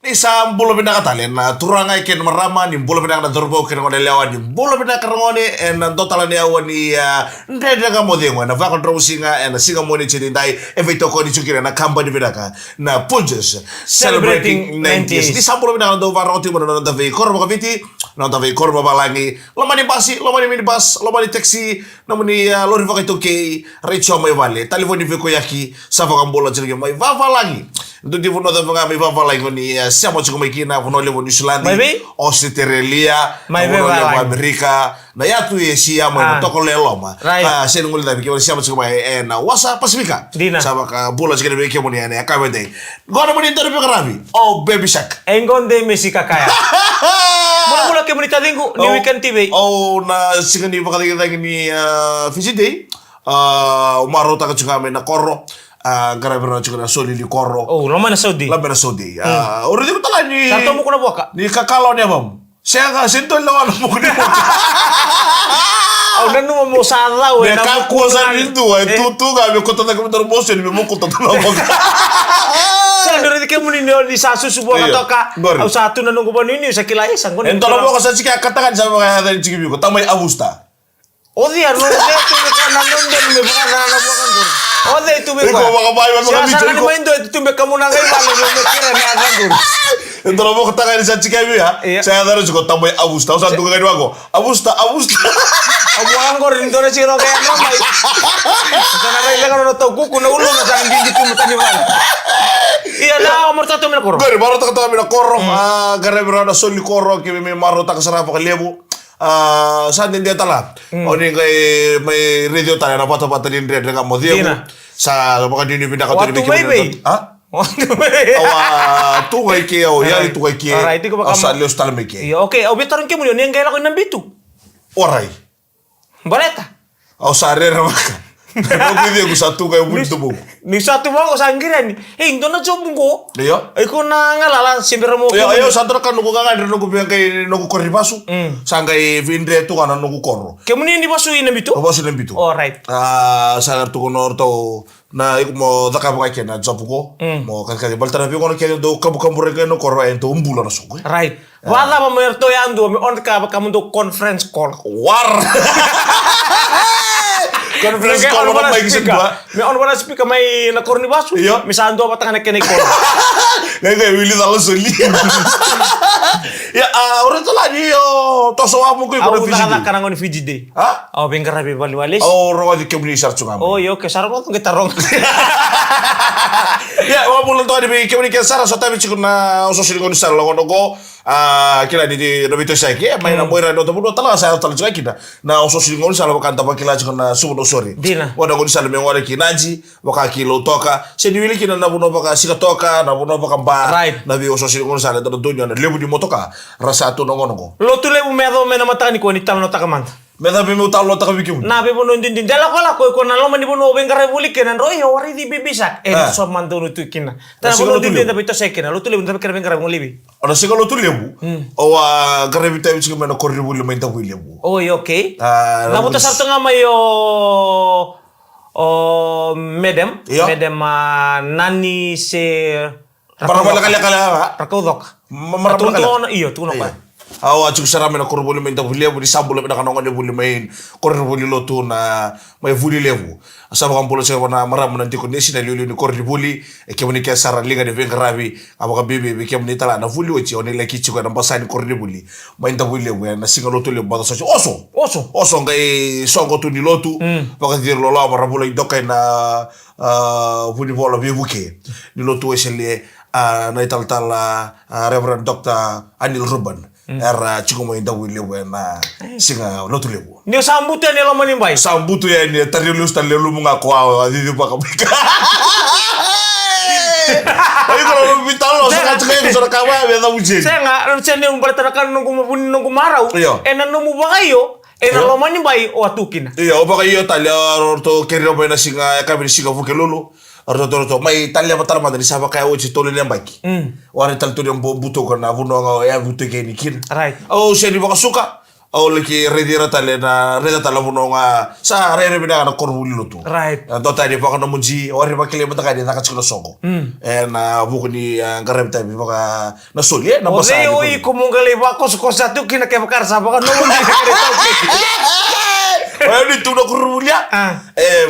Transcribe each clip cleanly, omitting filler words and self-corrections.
Isang bulo pinakatali na turangay ken marama ni bulo pinakadurbo ken ngone lewan ni bulo pinakangone en total ni awan ni ndede ga modemo na vaka drosinga en singa moni chindai evito ko ni chukira na company pinaka na punches celebrating 90s di sambulo pinakado varoti mo na davi korbo kaviti na davi korbo balangi lomani basi lomani minibus lomani taxi namuni lori vaka toke recho mai vale telefoni veko yaki sava kambola chirge mai vavalangi ndo divuno da vanga mai vavalangi ni siamo chiko mai kina vuno levo New Zealand Australia vuno levo Amerika na yatu yesia mo no toko leloma sen ngul da biki siamo chiko mai na wasa Pasifika sama ka bola chiko be ke moni ane akabede gono moni ndo be karabi oh baby shark engonde mesika kaya mula ke moni tadingu ni weekend TV oh na sigani bakadi ni visit day umaro taka chiko mai na korro gara-gara juga soli di korro. Oh, lama na Saudi. Lama na Saudi. Udah itu telah ni. Satu mo kuna buka. Ni kakalo niya bam. Saya nggak sentuh lawan mo kuna buka. Oh, nanu mo sala we. Dia kaku sa itu. Itu nggak mau kota tak bentar bos ni mau kota tak lawan. Saya dari kamu ni sasu sebuah katoka. Au satu nanu ko ini sakilay sang ko. Entah mo kasi sika katakan sama kaya dari ciki bigo. Tamay abusta. Oh dia no itu nanon dan me bukan nanon bukan. Oh dia itu bego. Iko makabayan mga bicho. Siya main itu me kamu nangai bale me kira ni agan. Entah mo katakan sa ciki bigo ya. Saya dari juga tamay abusta. Usan tuh kayak aku. Abusta. Abu angkor itu na siro kaya mamay. Sana kaya lang ano to kuku na ulo na sa hindi tumutani wala. Iya lah, umur satu mina korro. Gari baru tak tahu mina korro. Gara-gara ada soli korro kimi may maro tak sarapa ka lebu. Saat dia tala. Oni kay may radio tayo na pata-pata din rin nga mo dia. Sa mga din pindah ka to ni ha? Tungay kiyo, yari tungay kiyo. Alright, ito ko ba sa Leos Talmike. Okay, obitaron ke mo yun, yang kailan ko nambito. Oray. Baleta. Sa arera maka. Pero pwede ko sa tungay ubunto mo. Ni satu mo sa anggiran. Ndo na jobong ko. Iyo? Ay ko na ngalala simbira mo. Ayo sa ka nugo nga nugo biang kay nugo korribasu. Sangay vindre to kana nugo korro. Kemo ni basu inambito? Basu inambito. All right. Sa to kono to na mo daka mo kay na job ko. Mo kay baltara bi kono kay do kabu rega no korro ento umbula na suko. Right. Wala ba mo to yando on ka kamu do conference call. War. Conference call mo may gisin ba? May on wala speaker may nakorni basu. Misando ba tanga kene call. Ngayon wili talo soli. Ya orang tu lagi yo toso amu ko ko Fiji. Ako kana ngoni Fiji day. Ha? Oh bengkar rabi baliwalis. Oh ro di kemni sar chungam. Oh yo ke sarong ko gitarong. Ya wa bulan to di kemni ke sar so tabi chikuna so siri ngoni sar lo ngono go. Kila di robito sai ke mai na moira do to tala sa tala juga kita. Na so siri ngoni sar lo kan tapa kila chikuna subo sorry. Dina. Wada ngoni sar me ngore kinaji waka kilo toka. Se di wili kina na buno baka sika toka na buno baka ba. Right. Na bi so siri ngoni sar to dunya na lebu di motoka. Rasa tu nongono ko. Lo tu lebu medo mena matani ko ni talo takamanta. Meda be mutal lo takabikim. Na be bono ndin dala ko na lo mani bono bengkar buli kenan roy wari di bibisa. So mandoro tu kina. Ta bono ndin da bito sekena lo tu lebu bengkar ngol libi. Ada sih kalau tu lebu. O garabita bisa kemana korribu le main tahu lebu. Oh okay. Na buta sarto nga mayo medem nani se Parabala kali Rakudok. Marabala. Iyo tunok ba. Awa cuk sarame na korribu le main tahu lebu di sambul na kanongon lebu le main korribu le lotu na mai vuli lebu. Asaba kan polo sewa na maram nanti kondisi na liuli ni korribu li kemuni ke sara linga de vengarabi abaka bibi kemuni tala na vuli ochi oni leki chiko na pasani korribu li main tahu lebu na singa lotu le bata sochi oso ngai songo tu ni lotu baka dir lo la marabula idokai na vuli bola bibuke ni lotu esele na ital Reverend Dr. Anil Ruban era chikumo inda wili na singa lotu lebu. Ni sambutu ya lo manimbai. Sambutu ya ni tari lu sta lelu munga kwa di pa kabika. Ayo kalau vitalo sa kaya sa kawa ya na uje. Saya enggak sene berterakan nunggu marau. Enan numu bakayo. Enan lo manimbai o atukina. Iya, o bakayo talia orto kerja ba na singa kabiri singa fuke lulu. Orto mai talia matar madri saba kaya uji tole le baki. Wari tal tu buto kana vuno nga ya buto ke ni kin. Right. Oh seni baka suka. Auliki redira tale na reda tala puno nga sa rere bina na korbuli lutu. Right. Do tadi pa kana munji ori pa kile mata kadi taka chilo songo. Na bukuni garem tabi baka na solie na basa. Oi kumungale ba kos tu kina ke bakar sa baka no mundi kare tau. Ni tu na korbulia.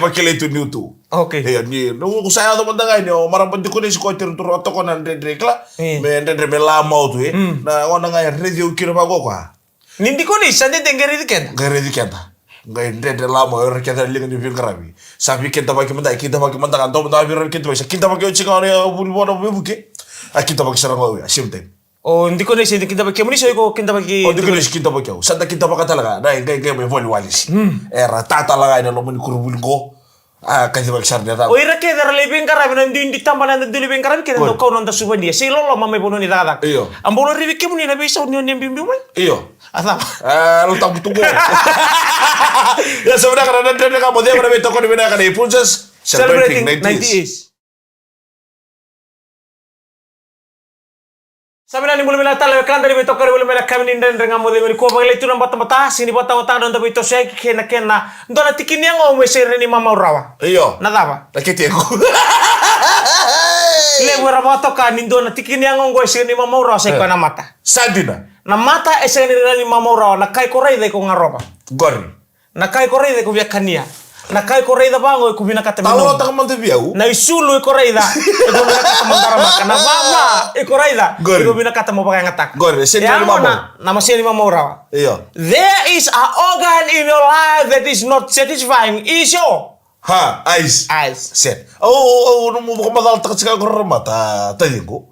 Bakile tu ni tu. Okay. Ni no kusaya do manda ngai no marang di ko ni ko tiru turu to kona ndre kla. Me ndre me la mau tu na ona ngai redi ukiro ba go kwa. Nindi ko ni sande dengeri diken. Gare di kenta. Ngai ndre la mau ora kenta linga ni karabi. Sabi kenta ba kimanda kita ba kimanda kan to ba bi kenta ba kita ba ke chika ne bul bona buke. Kita ba kisara ngau ya simten. O ndi ko ni sinde kita ba kemuni so ko kita ba ki. O di ko ni kita ba kau. Sanda kita ba katalaga. Dai ngai me voli walisi. Era tata laga ina lo mun kurbul go. Kasi ba kisar data. O ira ke dar lebeng karabi na ndi tambalan ndi lebeng karabi ke do ko non da suba dia. Si lolo mame bono ni dada. Iyo. Ambono rivi kemuni na bisa ni bimbi mai. Iyo. Asa. Lo tak butuh go. Ya sebenarnya karena nanti kamu dia berada di toko di mana kan Punches celebrating 90s. Sabi na ni mula mila tala kan dari beto kare mula mila kami nindan dengan mode meri ko bagay itu nambah mata sini bata bata don tapi itu saya kena dona tikin yang ngomong mesir ni mama urawa. Iyo. Nada apa? Nakiti ako. Le urawa to kan dona tikin yang ngomong mesir ni mama urawa saya kena mata. Sadina. Na mata ese ni mama urawa na kai korai de ko ngaroba. Gori. Na kai korai de ko via kania. Na kai korai da bango ko bina kata Talo tak man biau. na isulu korai da ko bina kata mandara maka na mama korai da ko bina kata mo bagay ngatak. Gori, sini ni mama. Na masih ni mama urawa. Iyo. There is an organ in your life that is not satisfying. Is your Ha, eyes. eyes. Set. Oh, no mo ko madal tak sika ko mata. Tayingo.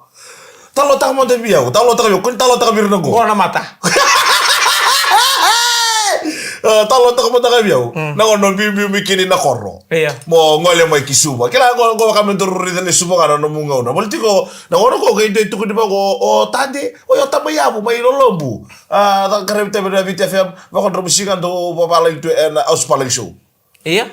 Talo tak man biau. Talo tak yo kun talo tak birna go. Gua na mata. Talo tak man tak biau. Na ono bibi mikini na korro. Iya. Mo ngole mai kisuba. Kila ngo kami tururi dan suba kana no munga na. Multi ko na ono ko kay itu ko di ba ko o tadi o yo tamayabu mai lolombu. Ta karem te bena VTFM ba ko dromusikan do babala itu en auspaling show. Iya.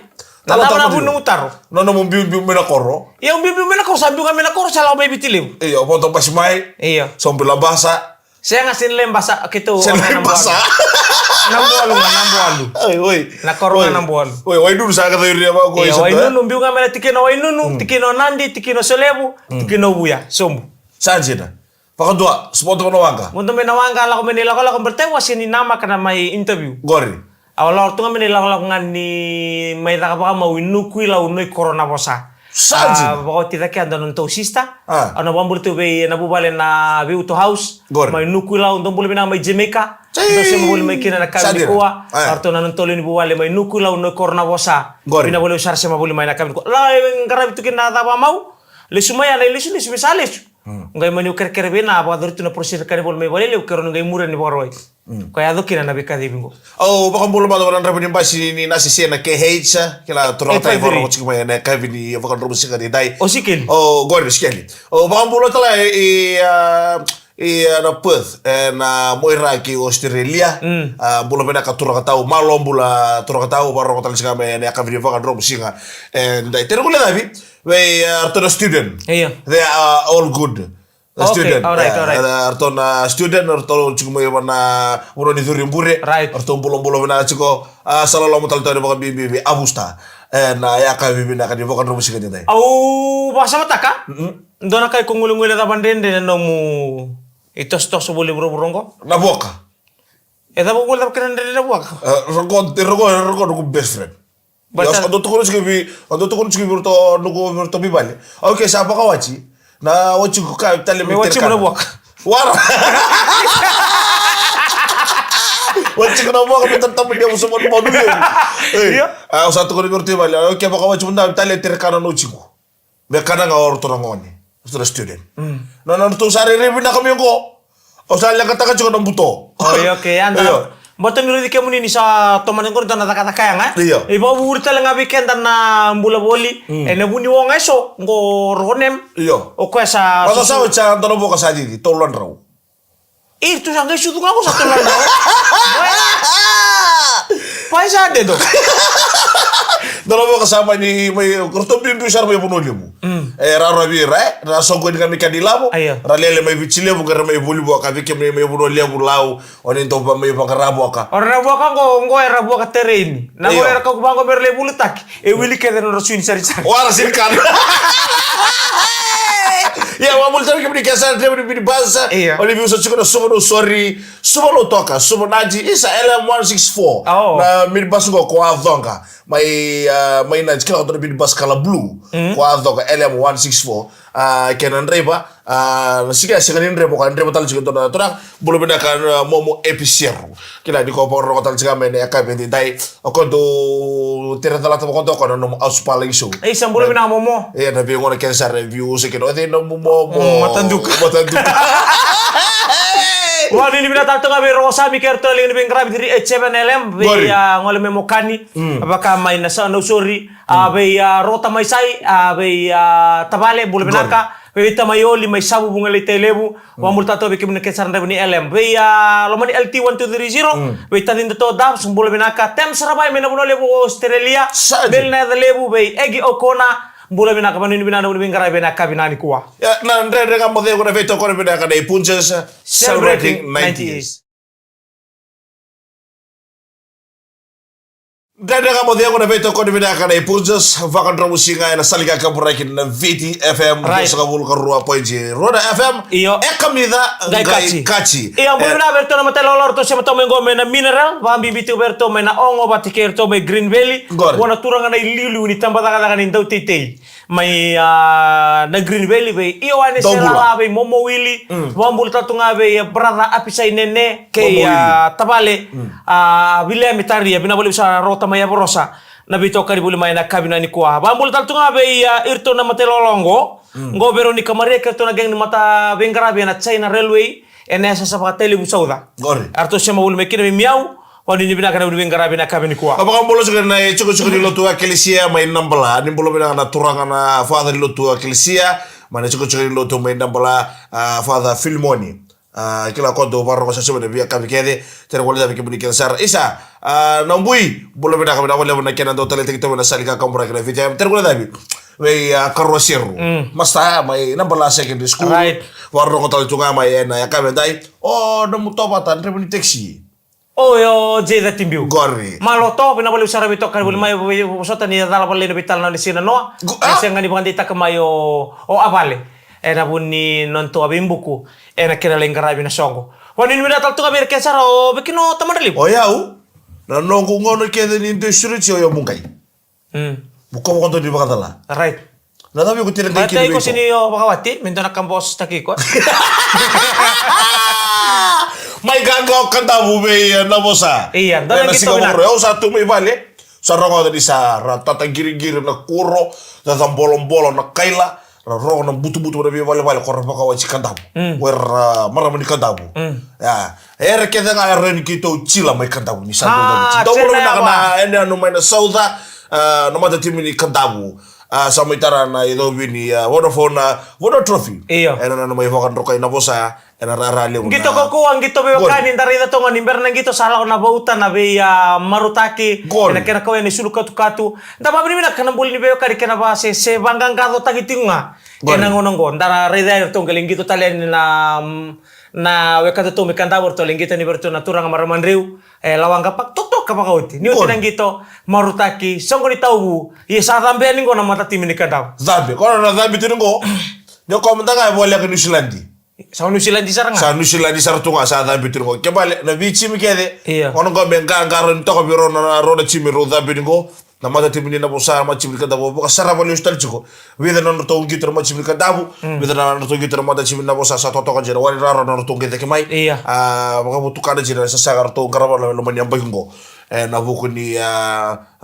Talo Tala tak na man bunu utaro. No mo bibi mena korro. Yang bibi mena ko sabi kami na ko sala baby tilim. Iya, potong pas mai. Iya. Sambil basa. Saya ngasin lembasa gitu. Sambil basa. Nambualu. Oi. Na korona nambualu. Oi dulu saya kata yuri apa ko Iya, wai nunu biu kami tikino wai nunu, tikino nandi, tikino solebu, tikino buya, sombu. Sanjina. Pakai dua, spot kono wangka. Untuk menawangka la ko menila ko la ko bertewa sini nama kana mai interview. Gori. Awal waktu kami nilakukan ni may nakapaka mawinukui la unoi corona bosa. Sanji. Bako tidak kaya doon to sista. Ah. Ano bang bulto be nabubale na be to house. Gor. May nukui la undong buli na may Jamaica. Chay. Doon siya mabuli may kina na kami Sadira. kuha. Ah. Arto na nantolo ni buwale may nukui la unoi corona bosa. Gor. Pinabuli usar siya mabuli may na kami kuha. La yung karab ito kinatapa mau. Lesumaya na lesu misales. Ngai mani ukir bena apa dorito na prosesir kani bol may bali le ukir ngai mura ni boroi. Kaya do kina na bikadi bingo. Oh, baka mula ba naman rabin yung basi ni nasi siya na KH, kila turang tayo para ko chikmaya na Kevin ni baka rubo siya ni Day. O sikil. Oh, Gori sikeli. Oh, baka mula tala na Perth na Moira ki Australia. Bula bena ka turang tao malom bula turang tao para ko tala siya may na Kevin baka rubo siya. And Day terus kula dabi, we are to the student. Iya. They are all good. Okay, Student. alright. Arto na student, arto cuma yung na muro ni Turing Bure. Right. Arto bulong-bulong na chiko selalu mo talito ni baka bibi abusta. Na ya ka bibi na kanimo kan rumusika niya tayo. Au basa mata ka? Doon na kayo kung ngulong-ngulong na bandende na no mo itos-tos buli buro-burongo? Nabuak ka. Eta mo ngulong ka na buwag. Roko best friend. Basta- Yes, ando to kuno sige to nugo to bibali. Okay, sa pa kawachi. Na wachi ko ka tali May wachi mo na buwag. Wara. Wachi ko na buwag kapit tapo niya mo mo dulu. Iya. Sa to ko ni bali. Okay, pa kawachi mo na tali terkana no chiko. Be kana nga orto na ngoni. Orto student. Na to sari rebi na kami ko. O sa lang kata ka chiko ng buto. Okay. Anda. Boto nilo di kamu ni sa toman ko na taka-taka yang ha? Iya. Iba urta lang nga weekend na mbula boli. Na buni wong eso ngo ronem. Iyo. O kwa sa Masa sa cha tono bo ka sa di tolon raw. tu sang isu tu ako sa tulan na. Pai sa dedo. Dalawa kasama ni may kurto bin sar may puno mo. Raro vira ra songo ni kami kadilamu Ayo. ra lele mai vichile bu gara mai buli bu ka vike mai bu le bu lau oni to ba mai pangarabu ka Ora buka ngo era buka terrain. Na Iyo. era kau bango berle bulutak. E wili ke no suni sari sari. wala silkan ya wa multa kami kesa drebu ni basa Iya. oni viu so chikono sumo no sorry sumo no toka sumo naji isa LM164 Oh. na mi basu go kwa dhonga mai na chikala to bi bas kala blue kwa dhonga LM164 kenan reba sika sika ni rebo kan rebo tal chikono na tora bulu benda kan momo epicero kila di ko por tal chika mene akabendi dai okondo tera dala to kondo kono no auspala iso E sambulu bina momo. na bi ngona kensa review se keno de no mo Matanduk. matanduk Wah ini bina tato ngabe rosa mi kerto lini bengra bidri H7LM Gori. be ya ngole memokani apakah main nasa no sorry be ya rota mai sai be ya tabale bulu benaka be tamayoli mai sabu bungale telebu wa multato be kimne kesar ni LM be ya lomani LT1230 be tadin to dam sumbulu benaka tem sarabai mena bunole bu Australia Saja. bel na lebu be egi okona bulu benaka manini bina no bengra benaka binani kuwa ya na ndre nga modhe ko veto ko be ka dai punches celebrating 90 years Dada nga modhe ko veto ko be ka dai punches vakan ro musinga na salika ka burakin na VT FM Right. so ka bul ka ruwa poje Roda FM Iyo. kamida Gai ngai kachi. kachi Iya, boleh na berto na matelolor to siya matomengo me na mineral, bambi bitu berto me na ongo batiker to me Green Valley. Gor. Wana turanga na ililu ni tamba daga ni daw titay. May na Green Valley be. Iyo ane Dombula. sila be Momo Willy. Wambul tatu nga be brother apisay nene kay Momo Willy. tabale. William Itaria binabali sa rota maya borosa. Nabito kari buli may nakabina ni kuha. Bambul tatu nga be irto na matelolongo. Ngo Veronica Maria kerto na geng ni mata bengrabe na China Railway. Enesa sa pakateli busauda. Gori. Arto siya mawul mekina miau. Wani ni binaka na bengarabe na kabini kuha. apa kan bolo suka na cukup di lotu akilisia main nambala ni bolo bina na turanga na father di lotu akilisia mana cukup di lotu main nambala father Filmoni kila kondo barro sa sebe biya kabi kede ter wala da kibuni kensar isa nambui bolo bina kabina wala na kenan do tele tikito na salika kamura kena vijay ter wala da bi we karosero masta mai nambala secondary school Right. warro ko tal tunga mai na ya kabe dai oh namu topatan rebuni taxi Oh yo jeda timbiu. Gori. Maloto pinabali usara bito kan buli may usota ni dala bali na bital na lisina no. Kasi nga ni bangandi ta kamayo o abale. Era bunni nonto abimbuku. Era kira lengarabi na songo. Wani ni tal tu kabir kesara o bekino tamadali. O yau, na nongo ngono kede ni industri o yo mungkai. Buko mo konto di bakatala. Right. Na tabi ko tirang kay Batay kilo ko sini yo bakawati, mendo na kambos takiko. May gagaw kanta bube na bosa. Iya, dalang na kita sigaw bilang. mo sa tumi bale. Sa rongo di sa ratata giri-giri na kuro, sa bolong-bolong na kaila, rongo na butu-butu na bale bale korra baka wachi kantabu. Wer maramani kantabu. Ya, era keda nga ren kito chila may kantabu ni sa Ah, do mo chila na wa. na ene no may na sauda no mata timi ni kantabu. Sa may tara na ido bini Vodafone trophy. Iyo. Ena na may vokan rokay na bosa, ena rarali mo. Gito ko kuang gito be kanin dari da tonga nimber nang gito sala ko na bauta na be marutaki Gol. na kena ko ni sulu katu katu da ba bini na kana buli ni be kari kena ba se banggang kado tagitinga Gol. kena ngono ngon dara reda tong galing gito talen na we katu to me kanta borto lingito ni berto na turang maraman riu lawang kapak tok tok kapak kauti ni Gol. utinang gito marutaki songo ni taubu ye sa dambe ni ngona mata timi ni kanta Zambi, kono na Zambi tinungo. Nyo komenta nga boleh ke New Zealand. sa New Zealand di saranga Sa New Zealand sa tunga sa Zambi tinungo. Kebale na bichi mi kede. Iya. Kono go benga ngaron to ko biro na roda chimi ro Zambi tinungo. Na mata timini na bosa ma chimi kada bo ka sara bali ustal chiko. Wida na to ngitro ma chimi kada bu. Wida na to ngitro ma chimi na bosa sa to ka jera wali raro na to ngite ke mai. Iya. Mga butu kada jera sa sagar to garaba lo manyam bagingo. Na buku ni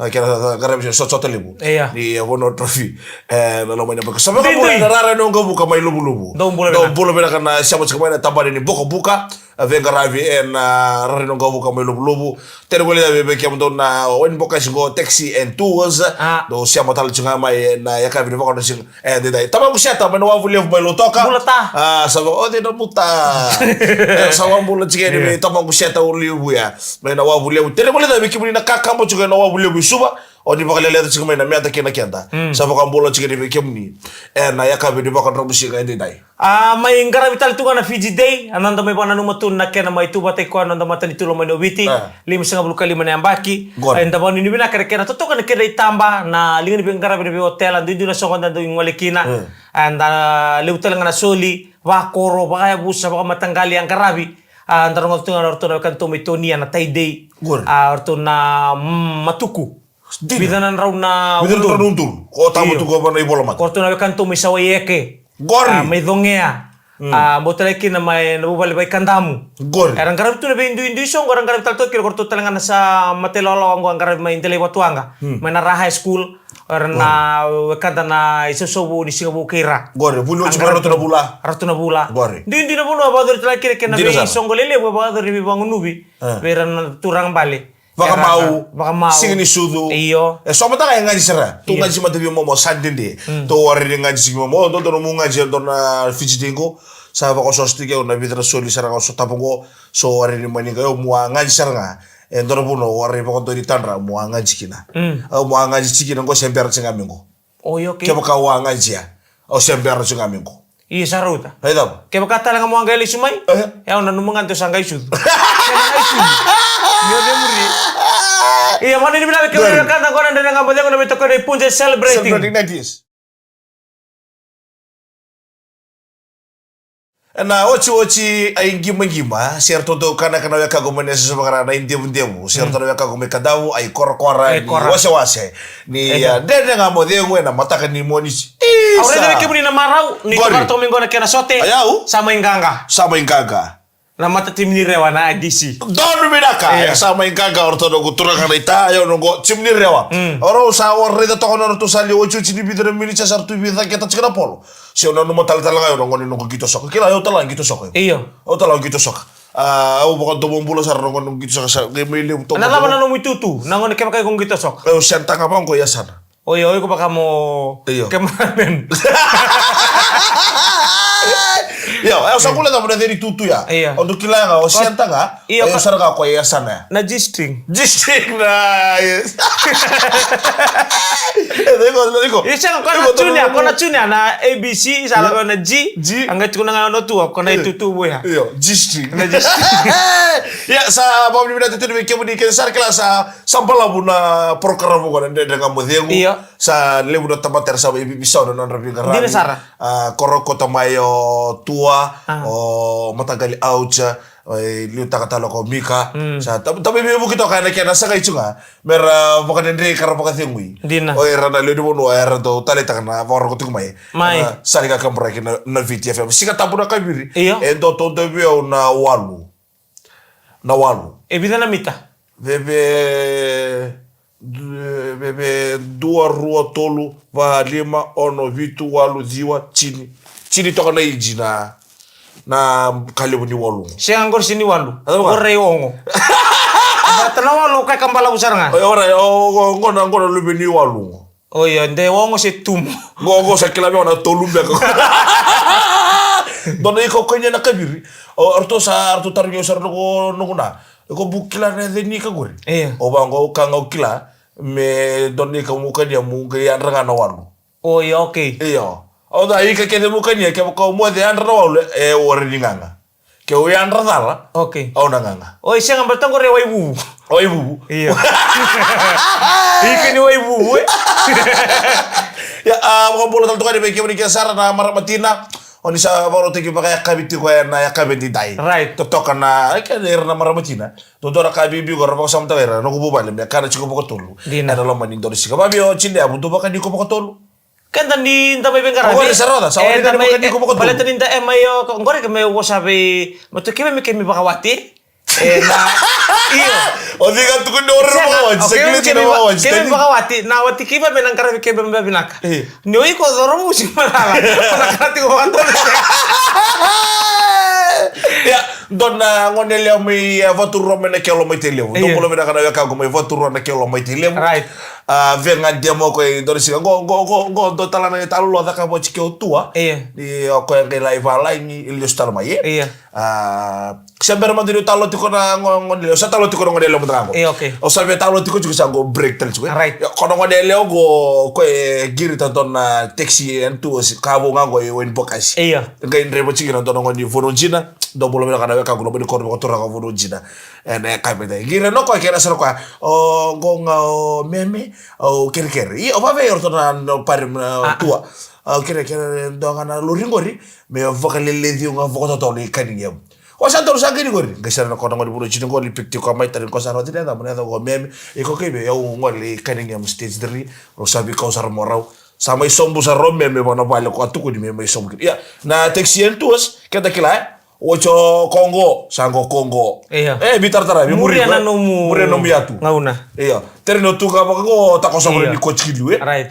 kira garab so telibu. Iya. Ni wono trophy na lo manya bagingo. Sabe ko Dindui. na rara no go buka mai lubu-lubu. Daun bula bena kana siapa cakap mana tambah ni buka venga ravi rara no go buka mai lubu-lubu. Tere boleh dah bebe kiam don na wen buka singo taxi and tours. Do siapa tal cunga mai na ya kabi buka no sing dai. Tama kusiata mana wa vulia mai lo toka. Bulata. Sabe oh de no muta. Sabe bula cike ni tama kusiata uliu ya. Mana wa vulia. Tere boleh dah beki na kakamo cunga na wa vulia suba. Oni bakal lihat sih kemana meta kena kianta. Sama kan bola cik di kemni. Na ya kabe di bakal robusi ka indi dai. May ngarabital tu kana Fiji Day, ananda may pananu matun na kena may tu batay ko ananda matan itu lo may nobiti, 5,5 kali mana yang baki. Ay ndaba ni bina kena to kana kena itamba na lingan bi ngarabi bi hotel andu na sokon andu yung walikina. Anda leutal ngana soli, wa koro ba busa ba matanggali ang karabi. Antara ngatu ngana orto na kan tomitonia na Tayday. Orto na matuku. Bidanan raw na untul. Ko tamu tu ko ba na ibola mat. Orto na kan tomisawayeke. Gori. May dongea. Botaleki na may nabubalibay kandamu. Gori. Erang garab tu na ba indu song orang garab talto kiro korto talangan sa matelolo ang garab may indele watuanga. May na high school or na kanta na isusubo ni singabu kira. Gori. Bulu cuma ratu na bula. Ratu na bula. Gori. Di na bulu abador talaki kena be songolele abador bi bangunubi. Beran turang bale. Baka mau singini sudu iyo so mata kaya ngaji sera tu ngaji mata bi momo sandinde to warri ngaji sigi momo do mu ngaji do na fijidingo sa ba ko so stige na bidra soli sera ko so tapongo so warri mani ga mu ngaji sera nga e ndoro buno warri ba ko do ditandra mu ngaji kina mu ngaji kina ngo sember singa mingo oyo ke ka wa ngaji ya o sember singa mingo iya saruta haida ke ba kata nga mo ngali sumai ya ona numungan to sangai sud Yo dia muri. Iya mana ni bila kena kata kau nanda dengan boleh kau nak bertukar dari punca celebrating 90s. Na ochi ay gima certo do kana ya kago mene sa mga na hindi certo ya kago me kadau ay korkora ni wase ni dede nga mo de na mataka ni mo ni Ahora debe que na marau ni kwarto mingo na kena sote sama inganga na mata tim ni rewa na DC don bidaka sama inganga orto do gutura kana ita yo no go tim ni rewa oro sa warre da to kono to sali ochu chini bidere mili cha sartu bidha kita chikana polo si ono no tal tal ngayo no ngoni no gito sok kila yo talang gito sok iyo o talang gito sok au bokon to bombulo sar no ngoni gito sok sa gemili to na lama na no mitutu na ngoni kema kay kong gito sok o senta nga bang ko yasan oy ko baka mo kemanen yo sa kula da mo deri tutu ya ondo kila nga o senta nga o sar ga ko yasan na G-string na yes digo isa kona tunya na ABC sala ko na G angat ko na nga no tu ko na tutu boya yo G-string na G-string ya sa bawni bida tutu be kemudi ke sar kala sa sampala buna program ko na de ngam dengu sa lebu do tamater sa bisa do non rabi garani koroko tamayo tua o matagali aucha liu takatalo ko mika sa tapi be bukito kana kena sa kay chunga mer baka dende karapa ka thingui o era na le do era do taleta kana vor ko tumai sa ka kampra na VTFM sika tapuna kabiri endo to de be na walu e vida na mita bebe dua rua tolu va lima ono vitu walu ziwa chini toka na iji na kalibu ni walu siya ngor sini walu gore ongo tana walu kay kambala usar nga ora ngona lubi ni walu oyo nde ongo se tum ngogo sa kilabe ona tolu be ko dona iko kenya na kabiri orto tarinyo sar no na ko bukila na de ni ka gore o bango kanga ukila me doni ka muka dia muka ya ranga na walu oyo okay iyo o da ika ke de muka ni ke ko mo de andra walu wori nganga ke o ya andra dala okay o na nganga o isi ngam bertang gore wai bubu iyo ika ni wai bubu ya mo bolo tal to ka de be ke ni ke sara na maramatina oni sa baro teki pakai kabiti ko na ya kabiti dai right to kana ke der na maramatina to dora kabibi go rabo sam tawera no ko bubale me kana chiko ko tolu na lo mani dori sika babio chinde abu to baka di ko tolu kan tandi nda may bengara o sa roda sa wala di ko tolu pala tandi nda mayo ngore ke me wasabi mato kime me kemi baka wati na iyo o diga tu ko ore mo wati sekile tino mo wati kemi baka wati na wati kiba me nang karabi kebe me binaka ni oi ko doro mo si malala na kati ko ando ya donna ngonele mi voiture mena kelo mai televo do bolo mena kana ka go mai voiture na kelo mai televo right venga demo ko do si go do tala na talu lo da ka bo chike tua di ko en live line ni ilio star mai Sempre mantino talo tiko na ngondele. Sa talo tiko ngondele mo trango. Okay. O sabi talo tiko juga sango break tel juga. Right. Kono ngondele go ko giri tanton na taxi en tu si kabo ngango e wen bokasi. Ngai ndre mo chigina tanton ngondi fono jina. Do bolo mena kana ka gulo bodi korbe ko tora ka fono jina. Ene ka beta. Giri no ko kera sero kwa. O gonga o meme o kerker. I o bave orto na no par tua. O kerker do kana luringori me vokalele di nga vokoto to ni kaningem. O santo sangini gori ngisara na kona ngori bulo chini ngoli pikti ko mai tari ko saro tine da mona go meme e ko kebe yo ngoli kaningem stage 3 ro sabi ko sar morau sama isombu sa romme me bona bale ko atuko di me isombu ya na taxi entus keta kila ocho Kongo sango Kongo bitar tara mi muri no miatu ngauna terno tuka ko ta ko sombre ni ko chkilu right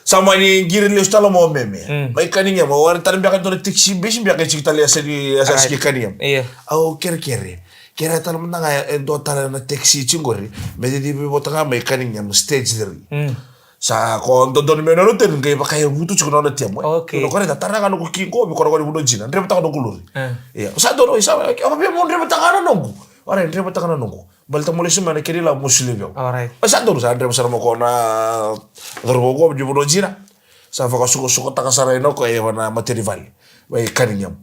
sama ni giri le stalo mo meme mai kaningem o war tan biakan to taxi besim biakan chikta le asadi asasi kaningem au kere tal menanga do tal na taxi chingori me di bi botanga mai kaningem stage 3 sa ko do me no ten ngai pakai butu chukno na tiamo no kore ta taranga no kingo bi ko ko budo jina ndre pataka no kuluri sa do no isa o be mo ndre pataka no ngu ora ndre pataka no ngu balta mulai semana kiri la muslim yo. Alright. Pasal tu saya ada mo ko na dorbogo di budo jina. Sa fa ko suko takasara no ko e wana material. Wai kaninyam.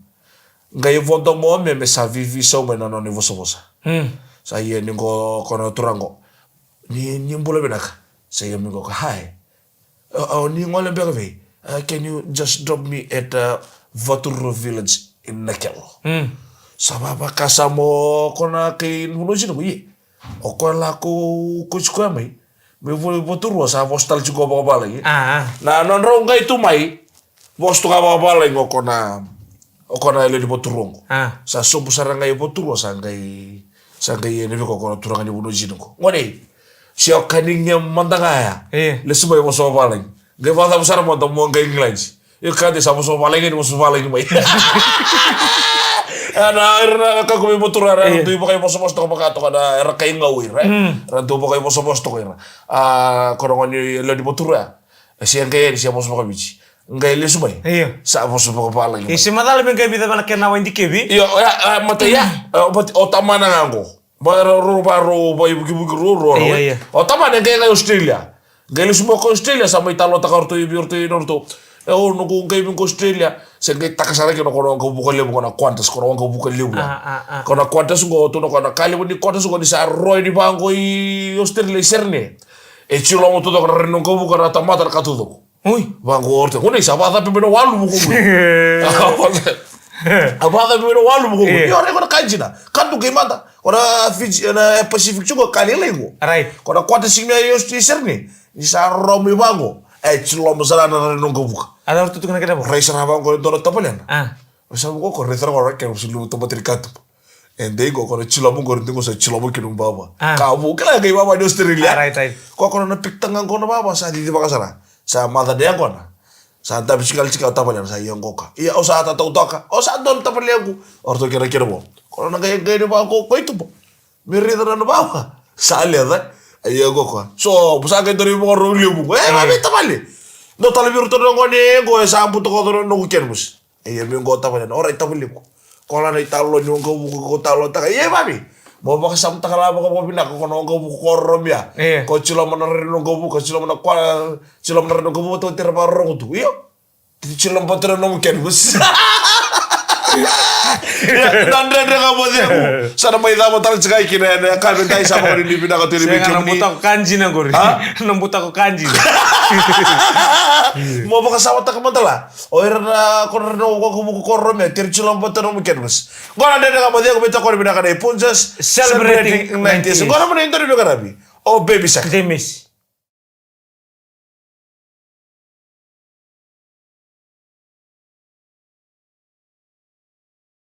Ngai vondo mo me sa vivi so me no ni vosovosa. Sa ye ni ko kono turango. Ni mbule benaka. Sa ye mi ko hi. Oh ni ngole berve. Can you just drop me at Vaturo village in Nakel? Sababa kasamo kona ke nuno jino ye. O ko la ko chukua mai. Me Vaturo sa postal chuko ba lagi. Na non ro ngai tu mai. Vos tu ka ba lagi ngokona. O kona ele di Vaturo. Sa so busara ngai Vaturo sa ngai ne ko kona turanga ni nuno jino ko. Ngone. Si o kaninga mandanga ya. Le sumo mo so ba lagi. Ngai va busara mo mo ngai English. Eu kade sa mo so ba lagi mo so ba lagi mai. Ana ka ko mo turara tu ibo kay mo so to ka to kada era kay ngawir ra tu ibo kay mo so to era kono ngoni le di motura si ngai si mo so ka bici ngai le sumai sa mo so ko pala ngai si madal ben kay bida bana kena wandi kebi yo mata ya o tamana ngango ba ro ibu ro o tamana ngai Australia ngai le sumo ko Australia sa mai talo ta karto ibi orto norto o no ko ngai bin ko Australia se ngai takasara ke no ko buka lebu ko na Qantas ko no buka lebu ko na Qantas go to no ko na kali ni Qantas go ni sa roi di bango i Australia serne e chulo mo to ko no ko buka na tamata ka to ui bango orte ko ni sa ba ta pe no walu ko abada pe no walu ko yo re ko na kanjina kantu ke manda ko na Fiji na Pacific chugo kali lengo right ko na Qantas mi yo serne ni sa romi bango chulo mo sara na no ko buka ada waktu tu kena kena apa? Raisa na bango do na tapalian Sa ko ko retro ko ke sulu to matrikato ende go ko chulo mo go ringo sa chulo mo kinung baba ka bu kala kay baba di Australia right ko na piktangan ko na baba sa di bakasara sa mata de ko na sa tabi sikal tapalian sa yung ka iya o sa ta ka o sa don tapalian ko orto kira mo ko na kay ba ko ito po mi retro na baba sa aleda ayo go ko so busa kay dori mo ro libu mami tapali no tala biru to ngone go sa ampu to ko no kermus mi go tapalian ora tapali ko kola na italo nyo ko talo ta mami mo ba kasam ta kala ko pina ko no go ko romia ko chilo mo na no go ko chilo mo na kwa chilo mo na no go to tira pa ro tu yo chilo mo tira no kermus dan ka mo de sana may damo tal tsaka kina na ka ben dai sa mo ni pina ko tiri bi chumi buta ko kanji na gori no buta ko kanji mo ba kasama ta kamantala o era na ko ko rome tir chulong boto no kermus gona de ka mo de ko beta ko bina ka dai punjas celebrating 90s gona mo ni ndori do karabi o baby sak demis